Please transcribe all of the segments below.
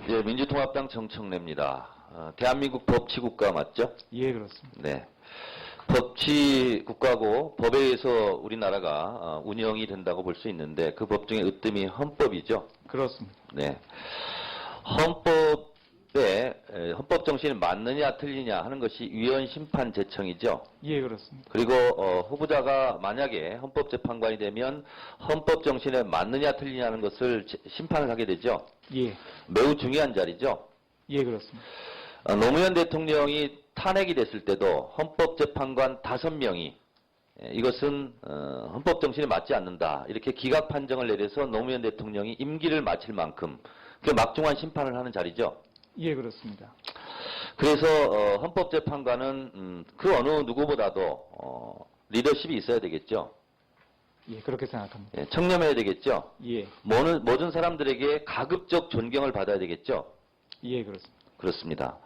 예, 민주통합당 정청래입니다. 대한민국 법치국가 맞죠? 예, 그렇습니다. 네. 법치국가고 법에 의해서 우리나라가 운영이 된다고 볼 수 있는데 그 법 중에 으뜸이 헌법이죠? 그렇습니다. 네. 헌법 정신이 맞느냐 틀리냐 하는 것이 위헌 심판 제청이죠? 예, 그렇습니다. 그리고 후보자가 만약에 헌법재판관이 되면 헌법 정신에 맞느냐 틀리냐 하는 것을 심판을 하게 되죠? 예, 매우 중요한 자리죠? 예, 그렇습니다. 노무현 대통령이 탄핵이 됐을 때도 헌법재판관 5명이 이것은 헌법 정신에 맞지 않는다 이렇게 기각 판정을 내려서 노무현 대통령이 임기를 마칠 만큼 그 막중한 심판을 하는 자리죠. 예, 그렇습니다. 그래서 헌법재판관은 그 어느 누구보다도 리더십이 있어야 되겠죠. 예, 그렇게 생각합니다. 예, 청렴해야 되겠죠. 예, 모든 사람들에게 가급적 존경을 받아야 되겠죠. 예, 그렇습니다. 그렇습니다.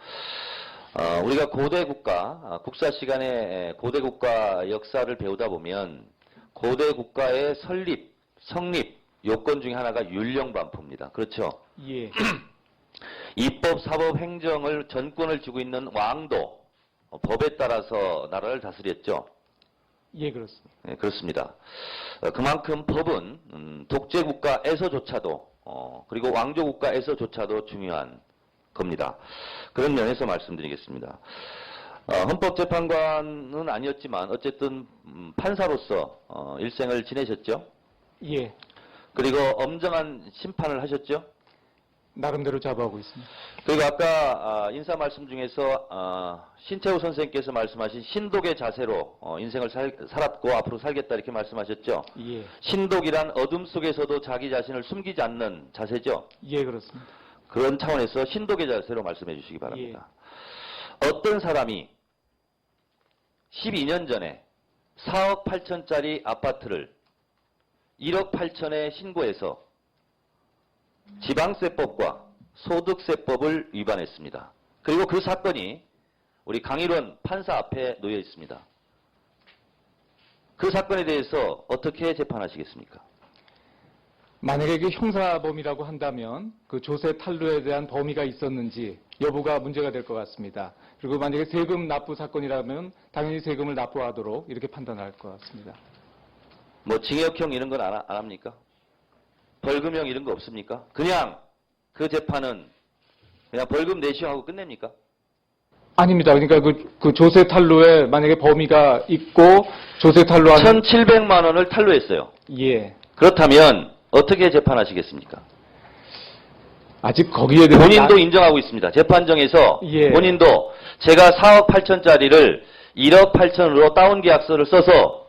우리가 고대 국가, 국사 시간에 고대 국가 역사를 배우다 보면 고대 국가의 설립, 성립 요건 중에 하나가 율령반포입니다. 그렇죠? 예, 입법, 사법, 행정을 전권을 쥐고 있는 왕도 법에 따라서 나라를 다스렸죠. 예, 그렇습니다. 네, 그렇습니다. 그만큼 법은 독재 국가에서조차도 그리고 왕조 국가에서조차도 중요한 겁니다. 그런 면에서 말씀드리겠습니다. 헌법재판관은 아니었지만 어쨌든 판사로서 일생을 지내셨죠. 예, 그리고 엄정한 심판을 하셨죠. 나름대로 자부하고 있습니다. 그리고 아까 인사 말씀 중에서 신채호 선생님께서 말씀하신 신독의 자세로 인생을 살았고 앞으로 살겠다 이렇게 말씀하셨죠. 예, 신독이란 어둠 속에서도 자기 자신을 숨기지 않는 자세죠. 예, 그렇습니다. 그런 차원에서 신독의 자세로 말씀해 주시기 바랍니다. 어떤 사람이 12년 전에 4억 8천짜리 아파트를 1억 8천에 신고해서 지방세법과 소득세법을 위반했습니다. 그리고 그 사건이 우리 강일원 판사 앞에 놓여 있습니다. 그 사건에 대해서 어떻게 재판하시겠습니까? 만약에 이게 형사범이라고 한다면 그 조세 탈루에 대한 범위가 있었는지 여부가 문제가 될 것 같습니다. 그리고 만약에 세금 납부 사건이라면 당연히 세금을 납부하도록 이렇게 판단할 것 같습니다. 뭐 징역형 이런 건 안 합니까? 벌금형 이런 거 없습니까? 그냥 그 재판은 그냥 벌금 내시오 하고 끝냅니까? 아닙니다. 그러니까 그 조세 탈루에 만약에 범위가 있고 조세 탈루하는 1,700만 원을 탈루했어요. 예. 그렇다면 어떻게 재판하시겠습니까? 아직 거기에 대해서 본인도 인정하고 있습니다. 재판정에서 예. 본인도 제가 4억 8천짜리를 1억 8천으로 다운계약서를 써서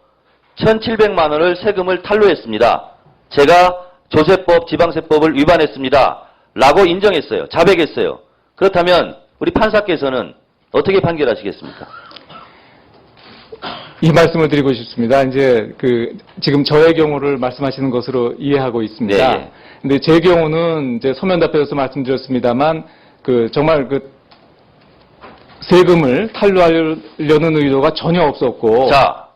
1,700만 원을 세금을 탈루했습니다. 제가 조세법, 지방세법을 위반했습니다. 라고 인정했어요. 자백했어요. 그렇다면 우리 판사께서는 어떻게 판결하시겠습니까? 이 말씀을 드리고 싶습니다. 이제 지금 저의 경우를 말씀하시는 것으로 이해하고 있습니다. 네, 예. 근데 제 경우는 이제 서면 답변에서 말씀드렸습니다만 정말 세금을 탈루하려는 의도가 전혀 없었고. 자,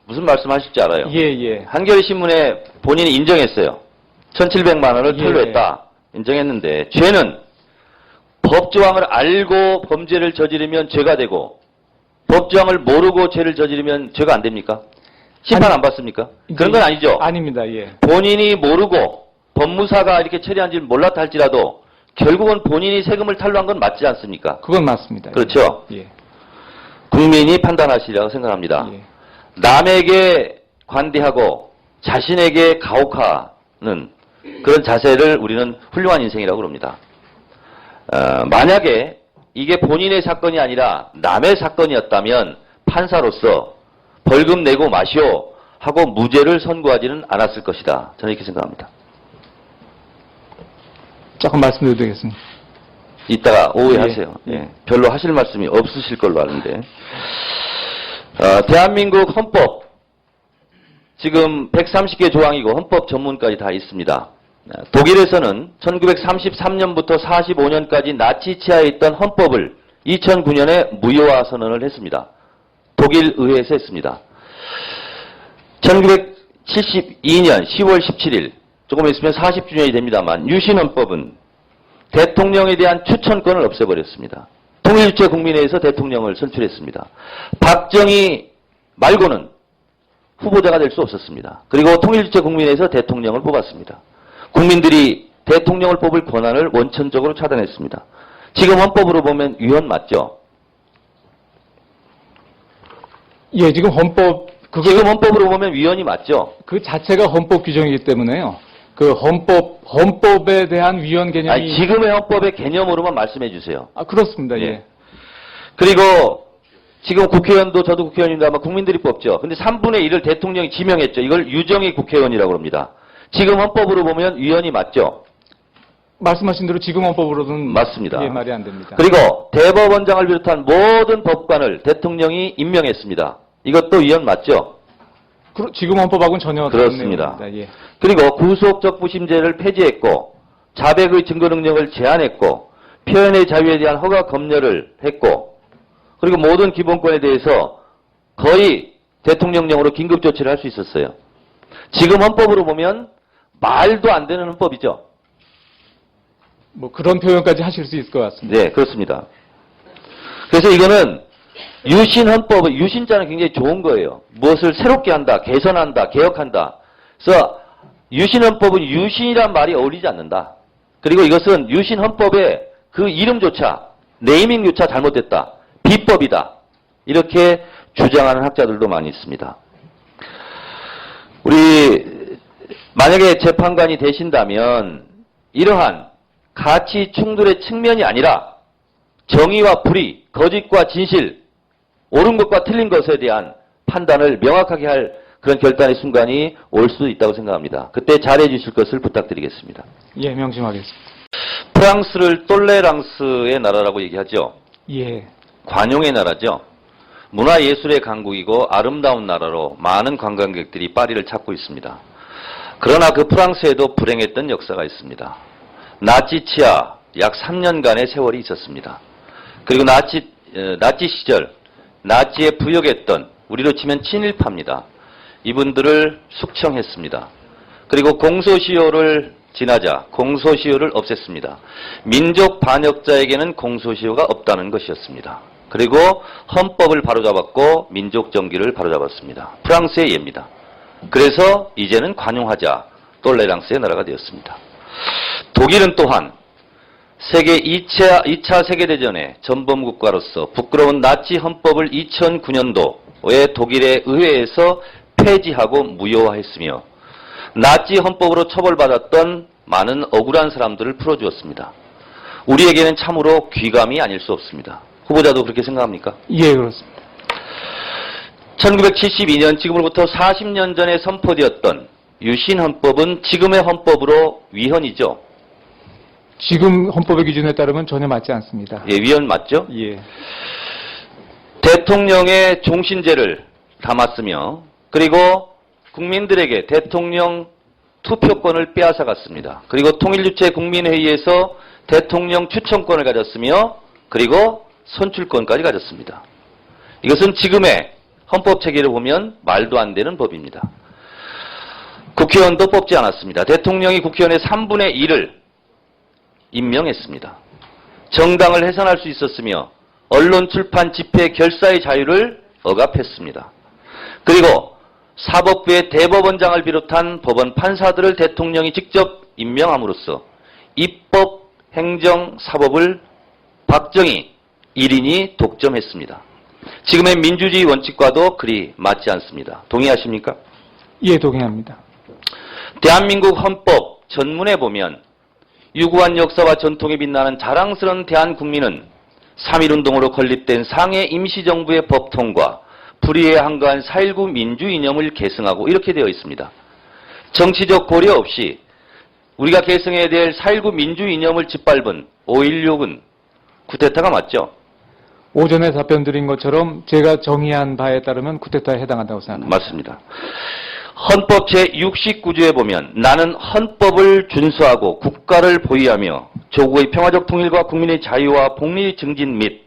무슨 말씀하실지 알아요. 예, 예. 한겨레신문에 본인이 인정했어요. 1,700만 원을 예. 탈루했다. 인정했는데 죄는 법조항을 알고 범죄를 저지르면 죄가 되고 법조항을 모르고 죄를 저지르면 죄가 안 됩니까? 심판 안 받습니까? 그런 건 아니죠. 아닙니다. 예. 본인이 모르고 법무사가 이렇게 처리한지를 몰랐다 할지라도 결국은 본인이 세금을 탈루한 건 맞지 않습니까? 그건 맞습니다. 그렇죠. 예. 국민이 판단하시리라고 생각합니다. 예. 남에게 관대하고 자신에게 가혹하는 그런 자세를 우리는 훌륭한 인생이라고 그럽니다. 만약에 이게 본인의 사건이 아니라 남의 사건이었다면 판사로서 벌금 내고 마시오 하고 무죄를 선고하지는 않았을 것이다. 저는 이렇게 생각합니다. 조금 말씀드려도 되겠습니다. 이따가 오후에 예. 하세요. 예. 별로 하실 말씀이 없으실 걸로 아는데. 대한민국 헌법 지금 130개 조항이고 헌법 전문까지 다 있습니다. 독일에서는 1933년부터 45년까지 나치 치하에 있던 헌법을 2009년에 무효화 선언을 했습니다. 독일 의회에서 했습니다. 1972년 10월 17일 조금 있으면 40주년이 됩니다만 유신헌법은 대통령에 대한 추천권을 없애버렸습니다. 통일주체 국민회에서 대통령을 선출했습니다. 박정희 말고는 후보자가 될 수 없었습니다. 그리고 통일주체 국민회에서 대통령을 뽑았습니다. 국민들이 대통령을 뽑을 권한을 원천적으로 차단했습니다. 지금 헌법으로 보면 위헌 맞죠? 예, 지금 지금 헌법으로 보면 위헌이 맞죠? 그 자체가 헌법 규정이기 때문에요. 그 헌법에 대한 위헌 개념이. 아니, 지금의 헌법의 개념으로만 말씀해 주세요. 그렇습니다. 예. 예. 그리고 지금 국회의원도 저도 국회의원인데 아마 국민들이 뽑죠. 근데 3분의 1을 대통령이 지명했죠. 이걸 유정의 국회의원이라고 합니다. 지금 헌법으로 보면 위헌이 맞죠? 말씀하신 대로 지금 헌법으로는 맞습니다. 예, 말이 안 됩니다. 그리고 대법원장을 비롯한 모든 법관을 대통령이 임명했습니다. 이것도 위헌 맞죠? 지금 헌법하고는 전혀 다른 그렇습니다. 내용입니다. 예. 그리고 구속적부심제를 폐지했고 자백의 증거 능력을 제한했고 표현의 자유에 대한 허가 검열을 했고 그리고 모든 기본권에 대해서 거의 대통령령으로 긴급조치를 할 수 있었어요. 지금 헌법으로 보면 말도 안 되는 헌법이죠. 뭐 그런 표현까지 하실 수 있을 것 같습니다. 네, 그렇습니다. 그래서 이거는 유신헌법은 유신자는 굉장히 좋은 거예요. 무엇을 새롭게 한다, 개선한다, 개혁한다. 그래서 유신헌법은 유신이란 말이 어울리지 않는다. 그리고 이것은 유신헌법의 그 이름조차 네이밍조차 잘못됐다. 비법이다. 이렇게 주장하는 학자들도 많이 있습니다. 우리 만약에 재판관이 되신다면 이러한 가치 충돌의 측면이 아니라 정의와 불의, 거짓과 진실, 옳은 것과 틀린 것에 대한 판단을 명확하게 할 그런 결단의 순간이 올 수도 있다고 생각합니다. 그때 잘해 주실 것을 부탁드리겠습니다. 예, 명심하겠습니다. 프랑스를 똘레랑스의 나라라고 얘기하죠. 예. 관용의 나라죠. 문화예술의 강국이고 아름다운 나라로 많은 관광객들이 파리를 찾고 있습니다. 그러나 그 프랑스에도 불행했던 역사가 있습니다. 나치 치하 약 3년간의 세월이 있었습니다. 그리고 나치 시절 나치에 부역했던 우리로 치면 친일파입니다. 이분들을 숙청했습니다. 그리고 공소시효를 지나자 공소시효를 없앴습니다. 민족 반역자에게는 공소시효가 없다는 것이었습니다. 그리고 헌법을 바로잡았고 민족 정기를 바로잡았습니다. 프랑스의 예입니다. 그래서 이제는 관용하자 똘레랑스의 나라가 되었습니다. 독일은 또한 세계 2차 세계대전의 전범국가로서 부끄러운 나치 헌법을 2009년도에 독일의 의회에서 폐지하고 무효화했으며 나치 헌법으로 처벌받았던 많은 억울한 사람들을 풀어주었습니다. 우리에게는 참으로 귀감이 아닐 수 없습니다. 후보자도 그렇게 생각합니까? 예, 그렇습니다. 1972년 지금으로부터 40년 전에 선포되었던 유신헌법은 지금의 헌법으로 위헌이죠. 지금 헌법의 기준에 따르면 전혀 맞지 않습니다. 예, 위헌 맞죠? 예. 대통령의 종신제를 담았으며 그리고 국민들에게 대통령 투표권을 빼앗아갔습니다. 그리고 통일주체 국민회의에서 대통령 추천권을 가졌으며 그리고 선출권까지 가졌습니다. 이것은 지금의 헌법 체계를 보면 말도 안 되는 법입니다. 국회의원도 뽑지 않았습니다. 대통령이 국회의원의 3분의 1을 임명했습니다. 정당을 해산할 수 있었으며 언론, 출판, 집회, 결사의 자유를 억압했습니다. 그리고 사법부의 대법원장을 비롯한 법원 판사들을 대통령이 직접 임명함으로써 입법, 행정, 사법을 박정희 1인이 독점했습니다. 지금의 민주주의 원칙과도 그리 맞지 않습니다. 동의하십니까? 예, 동의합니다. 대한민국 헌법 전문에 보면 유구한 역사와 전통에 빛나는 자랑스러운 대한국민은 3.1운동으로 건립된 상해 임시정부의 법통과 불의에 한가한 4.19 민주 이념을 계승하고 이렇게 되어 있습니다. 정치적 고려 없이 우리가 계승해야 될 4.19 민주 이념을 짓밟은 5.16은 쿠데타가 맞죠? 오전에 답변 드린 것처럼 제가 정의한 바에 따르면 쿠데타에 해당한다고 생각합니다. 맞습니다. 헌법 제69조에 보면 나는 헌법을 준수하고 국가를 보위하며 조국의 평화적 통일과 국민의 자유와 복리 증진 및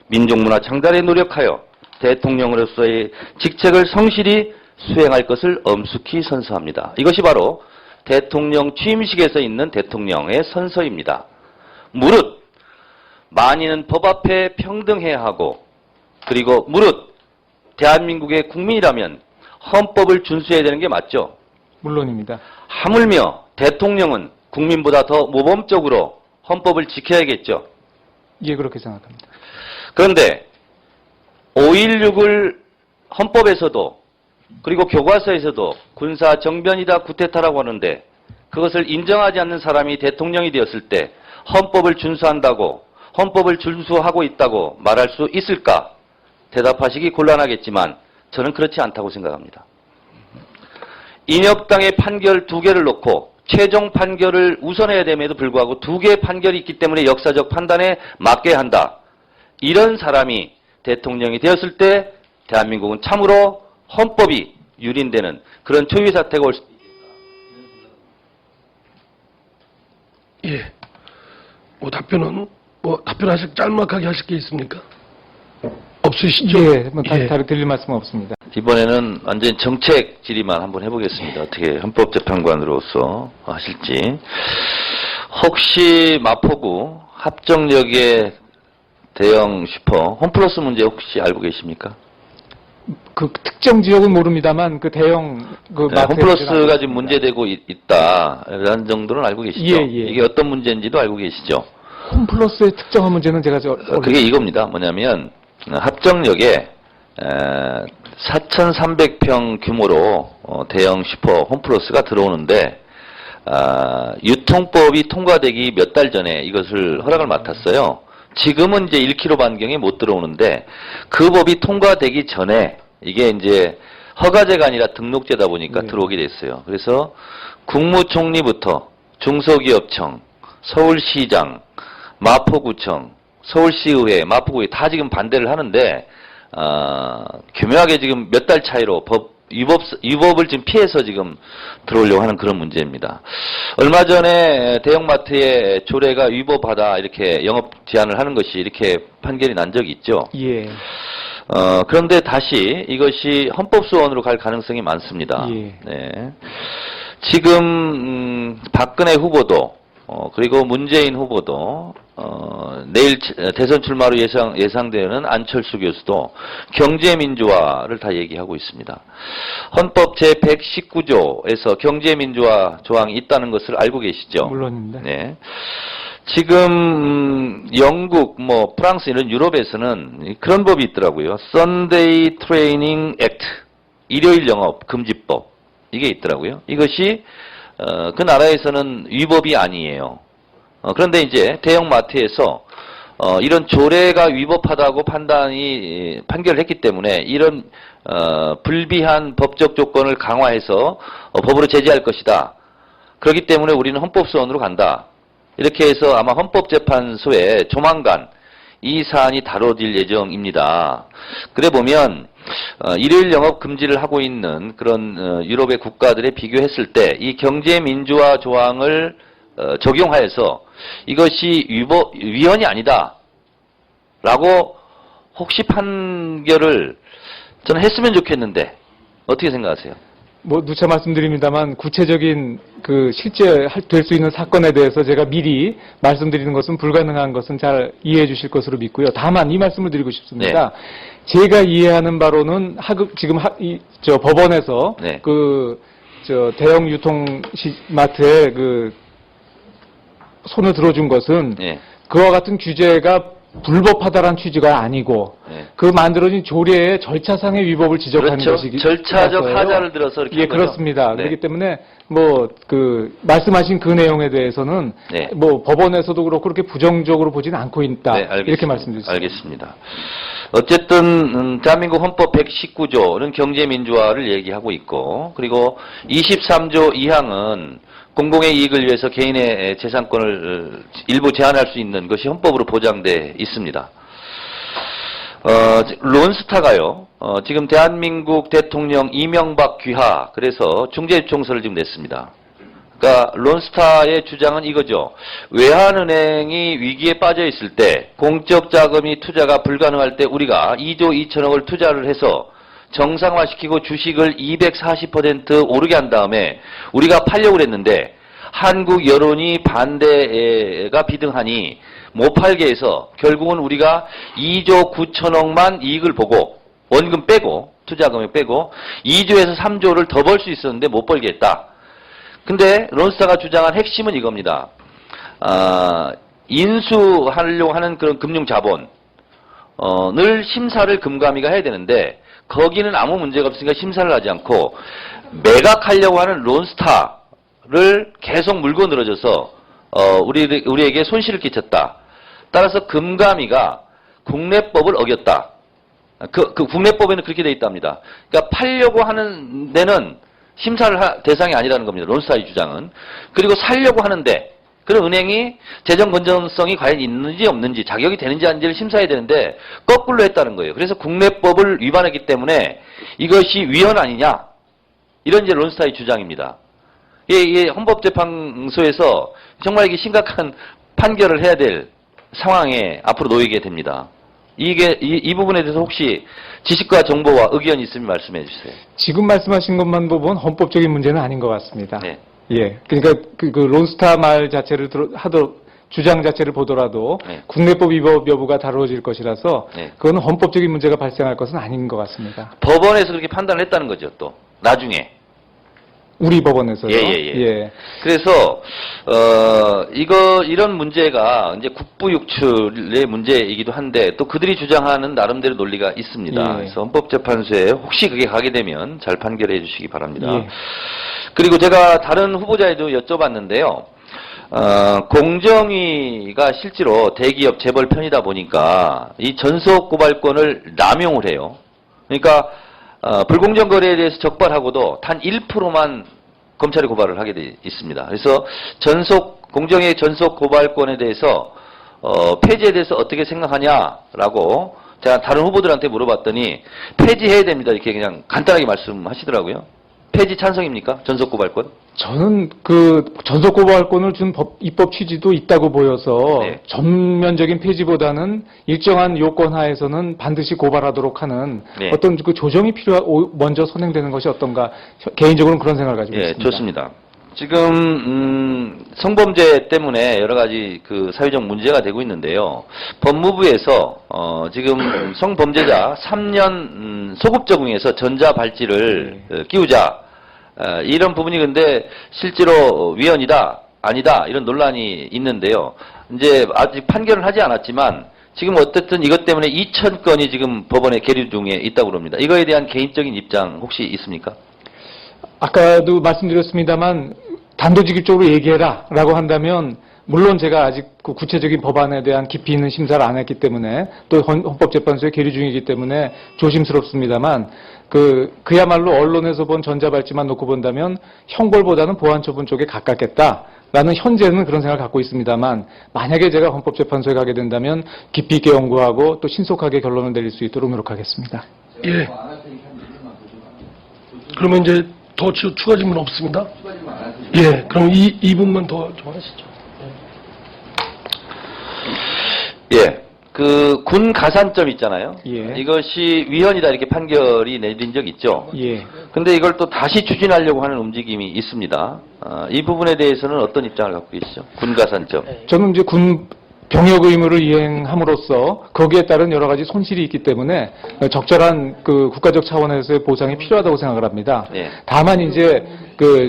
민족문화 창달에 노력하여 대통령으로서의 직책을 성실히 수행할 것을 엄숙히 선서합니다. 이것이 바로 대통령 취임식에서 있는 대통령의 선서입니다. 무릇 만인은 법 앞에 평등해야 하고 그리고 무릇 대한민국의 국민이라면 헌법을 준수해야 되는 게 맞죠. 물론입니다. 하물며 대통령은 국민보다 더 모범적으로 헌법을 지켜야겠죠. 예, 그렇게 생각합니다. 그런데 5.16을 헌법에서도 그리고 교과서에서도 군사 정변이다 구테타라고 하는데 그것을 인정하지 않는 사람이 대통령이 되었을 때 헌법을 준수한다고 헌법을 준수하고 있다고 말할 수 있을까? 대답하시기 곤란하겠지만 저는 그렇지 않다고 생각합니다. 인혁당의 판결 2개를 놓고 최종 판결을 우선해야 됨에도 불구하고 2개의 판결이 있기 때문에 역사적 판단에 맡겨야 한다. 이런 사람이 대통령이 되었을 때 대한민국은 참으로 헌법이 유린되는 그런 초유의 사태가 올 수 있다. 예. 답변하실 짤막하게 하실 게 있습니까? 없으시죠? 예, 뭐 예. 다른 드릴 말씀은 없습니다. 이번에는 완전 정책 질의만 한번 해보겠습니다. 어떻게 헌법재판관으로서 하실지. 혹시 마포구 합정역의 대형 슈퍼 홈플러스 문제 혹시 알고 계십니까? 그 특정 지역은 모릅니다만 그 대형 그 네, 마트에 홈플러스가 지금 문제되고 있다라는 정도는 알고 계시죠? 예, 예. 이게 어떤 문제인지도 알고 계시죠? 홈플러스의 특정한 문제는 제가 그게 이겁니다. 뭐냐면 합정역에 4,300평 규모로 대형 슈퍼 홈플러스가 들어오는데 유통법이 통과되기 몇 달 전에 이것을 허락을 맡았어요. 지금은 이제 1km 반경에 못 들어오는데 그 법이 통과되기 전에 이게 이제 허가제가 아니라 등록제다 보니까 네. 들어오게 됐어요. 그래서 국무총리부터 중소기업청, 서울시장, 마포구청, 서울시의회, 마포구에 다 지금 반대를 하는데 교묘하게 지금 몇 달 차이로 위법을 지금 피해서 지금 들어오려고 하는 그런 문제입니다. 얼마 전에 대형마트의 조례가 위법하다 이렇게 영업 제한을 하는 것이 이렇게 판결이 난 적이 있죠. 예. 그런데 다시 이것이 헌법소원으로 갈 가능성이 많습니다. 예. 네. 지금 박근혜 후보도 그리고 문재인 후보도 내일 대선 출마로 예상되는 안철수 교수도 경제민주화를 다 얘기하고 있습니다. 헌법 제119조에서 경제민주화 조항이 있다는 것을 알고 계시죠? 물론입니다. 네. 지금 영국, 프랑스 이런 유럽에서는 그런 법이 있더라고요. Sunday Training Act, 일요일 영업 금지법 이게 있더라고요. 이것이 그 나라에서는 위법이 아니에요. 그런데 이제 대형마트에서 이런 조례가 위법하다고 판결을 했기 때문에 이런 불비한 법적 조건을 강화해서 법으로 제재할 것이다. 그렇기 때문에 우리는 헌법소원으로 간다. 이렇게 해서 아마 헌법재판소에 조만간 이 사안이 다뤄질 예정입니다. 그래 보면 일요일 영업 금지를 하고 있는 그런 유럽의 국가들에 비교했을 때 이 경제민주화 조항을 적용하여서 이것이 위헌이 아니다라고 혹시 판결을 저는 했으면 좋겠는데 어떻게 생각하세요? 누차 말씀드립니다만 구체적인 그 실제 될 수 있는 사건에 대해서 제가 미리 말씀드리는 것은 불가능한 것은 잘 이해해 주실 것으로 믿고요. 다만 이 말씀을 드리고 싶습니다. 제가 이해하는 바로는 지금 법원에서 네. 대형 유통마트에 손을 들어준 것은 네. 그와 같은 규제가 불법하다라는 취지가 아니고 네. 그 만들어진 조례의 절차상의 위법을 지적하는 그렇죠. 것이기 절차적 때문에 하자를 들어서 이렇게 예, 한 거죠? 그렇습니다. 네. 그렇기 때문에 말씀하신 그 내용에 대해서는 네. 법원에서도 그렇고 그렇게 부정적으로 보지는 않고 있다. 네, 알겠습니다. 이렇게 말씀드렸습니다. 알겠습니다. 어쨌든 대한민국 헌법 119조는 경제민주화를 얘기하고 있고 그리고 23조 2항은 공공의 이익을 위해서 개인의 재산권을 일부 제한할 수 있는 것이 헌법으로 보장돼 있습니다. 론스타가요, 지금 대한민국 대통령 이명박 귀하, 그래서 중재청서를 지금 냈습니다. 그러니까 론스타의 주장은 이거죠. 외환은행이 위기에 빠져 있을 때 공적 자금이 투자가 불가능할 때 우리가 2조 2천억을 투자를 해서 정상화시키고 주식을 240% 오르게 한 다음에 우리가 팔려고 했는데 한국 여론이 반대가 비등하니 못 팔게 해서 결국은 우리가 2조 9천억만 이익을 보고 원금 빼고 투자금액 빼고 2조에서 3조를 더 벌 수 있었는데 못 벌게 했다. 근데 론스타가 주장한 핵심은 이겁니다. 인수하려고 하는 그런 금융자본을 심사를 금감위가 해야 되는데 거기는 아무 문제가 없으니까 심사를 하지 않고 매각하려고 하는 론스타를 계속 물고 늘어져서 우리에게 손실을 끼쳤다. 따라서 금감위가 국내법을 어겼다. 그 국내법에는 그렇게 돼 있답니다. 그러니까 팔려고 하는 데는 심사를 대상이 아니라는 겁니다. 론스타의 주장은. 그리고 살려고 하는데 그런 은행이 재정 건전성이 과연 있는지 없는지 자격이 되는지 아닌지를 심사해야 되는데 거꾸로 했다는 거예요. 그래서 국내법을 위반했기 때문에 이것이 위헌 아니냐 이런 이제 론스타의 주장입니다. 이게 헌법재판소에서 정말 이게 심각한 판결을 해야 될 상황에 앞으로 놓이게 됩니다. 이 부분에 대해서 혹시 지식과 정보와 의견이 있으면 말씀해 주세요. 지금 말씀하신 것만 보면 헌법적인 문제는 아닌 것 같습니다. 네. 예. 그러니까 그 론스타 말 자체를 주장 자체를 보더라도 네. 국내법 위법 여부가 다루어질 것이라서 네. 그건 헌법적인 문제가 발생할 것은 아닌 것 같습니다. 법원에서 그렇게 판단을 했다는 거죠, 또. 나중에. 우리 법원에서요. 예. 그래서, 이런 문제가 이제 국부육출의 문제이기도 한데 또 그들이 주장하는 나름대로 논리가 있습니다. 예. 그래서 헌법재판소에 혹시 그게 가게 되면 잘 판결해 주시기 바랍니다. 예. 그리고 제가 다른 후보자에도 여쭤봤는데요. 공정위가 실제로 대기업 재벌 편이다 보니까 이 전속 고발권을 남용을 해요. 그러니까 불공정 거래에 대해서 적발하고도 단 1%만 검찰이 고발을 하게 돼 있습니다. 그래서 공정의 전속 고발권에 대해서 폐지에 대해서 어떻게 생각하냐라고 제가 다른 후보들한테 물어봤더니 폐지해야 됩니다. 이렇게 그냥 간단하게 말씀하시더라고요. 폐지 찬성입니까? 전속 고발권? 저는 그 전속 고발권을 준 입법 취지도 있다고 보여서 네. 전면적인 폐지보다는 일정한 요건 하에서는 반드시 고발하도록 하는 네. 어떤 그 조정이 먼저 선행되는 것이 어떤가 개인적으로는 그런 생각을 가지고 예, 있습니다. 좋습니다. 지금 성범죄 때문에 여러 가지 그 사회적 문제가 되고 있는데요. 법무부에서 지금 성범죄자 3년 소급 적용해서 전자발찌를 끼우자 이런 부분이 근데 실제로 위헌이다 아니다 이런 논란이 있는데요. 이제 아직 판결은 하지 않았지만 지금 어쨌든 이것 때문에 2,000건이 지금 법원에 계류 중에 있다고 합니다. 이거에 대한 개인적인 입장 혹시 있습니까? 아까도 말씀드렸습니다만 단도직입적으로 얘기해라 라고 한다면 물론 제가 아직 그 구체적인 법안에 대한 깊이 있는 심사를 안 했기 때문에 또 헌법재판소에 계류 중이기 때문에 조심스럽습니다만 그야말로 언론에서 본 전자발찌만 놓고 본다면 형벌보다는 보안처분 쪽에 가깝겠다라는 현재는 그런 생각을 갖고 있습니다만 만약에 제가 헌법재판소에 가게 된다면 깊이 있게 연구하고 또 신속하게 결론을 내릴 수 있도록 노력하겠습니다. 예. 그러면 이제 더 추가 질문 없습니다. 예. 그럼 이 부분만 더 좀 하시죠. 예. 그 군 가산점 있잖아요. 예. 이것이 위헌이다 이렇게 판결이 내린 적 있죠. 예. 근데 이걸 또 다시 추진하려고 하는 움직임이 있습니다. 이 부분에 대해서는 어떤 입장을 갖고 계시죠? 군 가산점. 저는 이제 병역 의무를 이행함으로써 거기에 따른 여러 가지 손실이 있기 때문에 적절한 그 국가적 차원에서의 보상이 필요하다고 생각을 합니다. 네. 다만 이제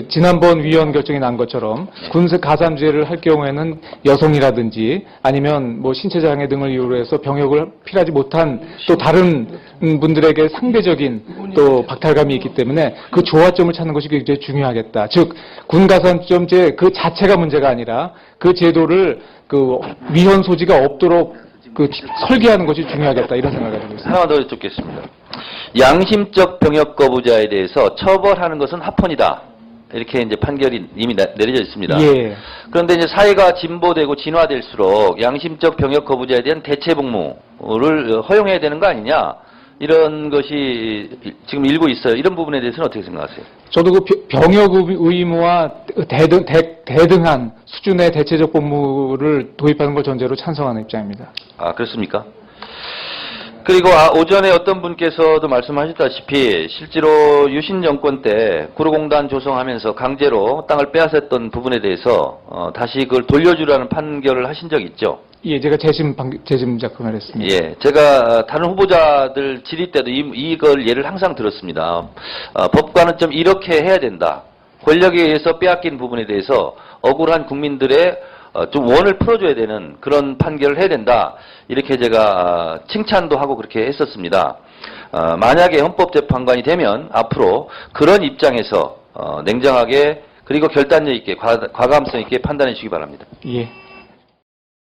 지난번 위원 결정이 난 것처럼 군세 가산제를 할 경우에는 여성이라든지 아니면 뭐 신체 장애 등을 이유로 해서 병역을 필요하지 못한 또 다른 분들에게 상대적인 또 박탈감이 있기 때문에 그 조화점을 찾는 것이 굉장히 중요하겠다. 즉 군 가산점제 그 자체가 문제가 아니라 그 제도를 위헌 소지가 없도록 설계하는 것이 중요하겠다 이런 생각을 가지고 있습니다. 하나만 더 여쭙겠습니다. 양심적 병역 거부자에 대해서 처벌하는 것은 합헌이다. 이렇게 이제 판결이 이미 내려져 있습니다. 예. 그런데 이제 사회가 진보되고 진화될수록 양심적 병역 거부자에 대한 대체 복무를 허용해야 되는 거 아니냐? 이런 것이 지금 일고 있어요. 이런 부분에 대해서는 어떻게 생각하세요? 저도 병역 의무와 대등한 수준의 대체적 복무를 도입하는 걸 전제로 찬성하는 입장입니다. 아, 그렇습니까? 그리고 오전에 어떤 분께서도 말씀하셨다시피 실제로 유신 정권 때 구로공단 조성하면서 강제로 땅을 빼앗았던 부분에 대해서 다시 그걸 돌려주라는 판결을 하신 적 있죠? 예, 제가 재심 작성을 했습니다. 예, 제가 다른 후보자들 질의 때도 이걸 예를 항상 들었습니다. 법관은 좀 이렇게 해야 된다. 권력에 의해서 빼앗긴 부분에 대해서 억울한 국민들의 좀 원을 풀어줘야 되는 그런 판결을 해야 된다. 이렇게 제가 칭찬도 하고 그렇게 했었습니다. 만약에 헌법재판관이 되면 앞으로 그런 입장에서 냉정하게 그리고 결단력 있게 과감성 있게 판단해 주시기 바랍니다. 예.